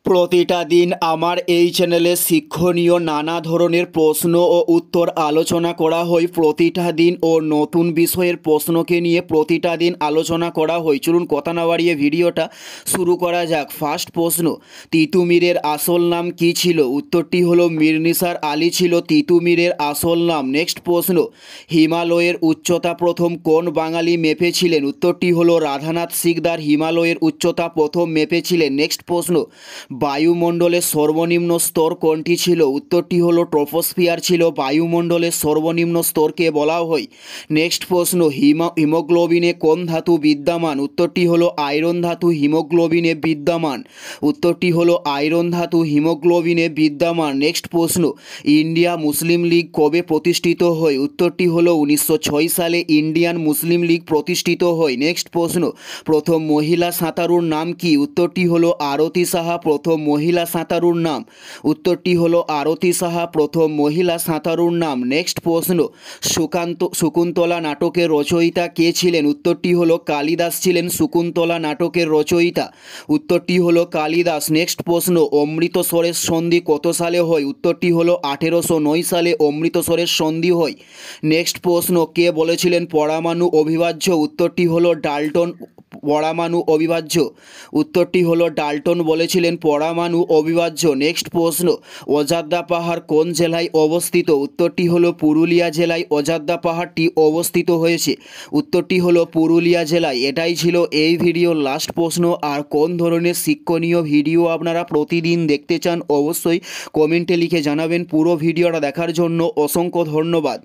প্রতিটা দিন আমার এই চ্যানেলে শিক্ষণীয় নানা ধরনের প্রশ্ন ও উত্তর আলোচনা করা হয়। প্রতিটা দিন ও নতুন বিষয়ের প্রশ্নকে নিয়ে প্রতিটা দিন আলোচনা করা হয়। চলুন কথা না বাড়িয়ে ভিডিওটা শুরু করা যাক। ফার্স্ট প্রশ্ন, তিতুমিরের আসল নাম কি ছিল? উত্তরটি হলো মীর নিসার আলী ছিল তিতুমিরের আসল নাম। নেক্সট প্রশ্ন, হিমালয়ের উচ্চতা প্রথম কোন বাঙালি মেপেছিলেন? উত্তরটি হলো রাধানাথ সিকদার হিমালয়ের উচ্চতা প্রথম মেপেছিলেন। নেক্সট প্রশ্ন, বায়ুমণ্ডলের সর্বনিম্ন স্তর কোনটি ছিল? উত্তরটি হলো ট্রপোস্ফিয়ার ছিল বায়ুমণ্ডলের সর্বনিম্ন স্তরকে বলা হয়। নেক্সট প্রশ্ন, হিমোগ্লোবিনে কোন ধাতু বিদ্যমান? উত্তরটি হলো আয়রন ধাতু হিমোগ্লোবিনে বিদ্যমান। উত্তরটি হলো আয়রন ধাতু হিমোগ্লোবিনে বিদ্যমান। নেক্সট প্রশ্ন, ইন্ডিয়া মুসলিম লীগ কবে প্রতিষ্ঠিত হয়? উত্তরটি হলো 1906 সালে ইন্ডিয়ান মুসলিম লীগ প্রতিষ্ঠিত হয়। নেক্সট প্রশ্ন, প্রথম মহিলা সাঁতারুর নাম কি? উত্তরটি হলো আরতি সাহা প্রথম মহিলা সাঁতারুর নাম। উত্তরটি হলো আরতি সাহা প্রথম মহিলা সাঁতারুর নাম। নেক্সট প্রশ্ন, শকুন্তলা নাটকের রচয়িতা কে ছিলেন? উত্তরটি হলো কালিদাস ছিলেন শকুন্তলা নাটকের রচয়িতা। উত্তরটি হলো কালিদাস। নেক্সট প্রশ্ন, অমৃতসরের সন্ধি কত সালে হয়? উত্তরটি হলো 1809 সালে অমৃতসরের সন্ধি হয়। নেক্সট প্রশ্ন, কে বলেছিলেন পরমাণু অবিভাজ্য? উত্তরটি হলো ডাল্টন পরমাণু অবিভাজ্য। উত্তরটি হলো ডাল্টন বলেছিলেন পরমাণু অবিভাজ্য। নেক্সট প্রশ্ন, অযোধ্যা পাহাড় কোন জেলায় অবস্থিত? উত্তরটি হলো পুরুলিয়া জেলায় অযোধ্যা পাহাড়টি অবস্থিত হয়েছে। উত্তরটি হলো পুরুলিয়া জেলায়। এটাই ছিল এই ভিডিওর লাস্ট প্রশ্ন। আর কোন ধরনের শিক্ষণীয় ভিডিও আপনারা প্রতিদিন দেখতে চান অবশ্যই কমেন্টে লিখে জানাবেন। পুরো ভিডিওটা দেখার জন্য অসংখ্য ধন্যবাদ।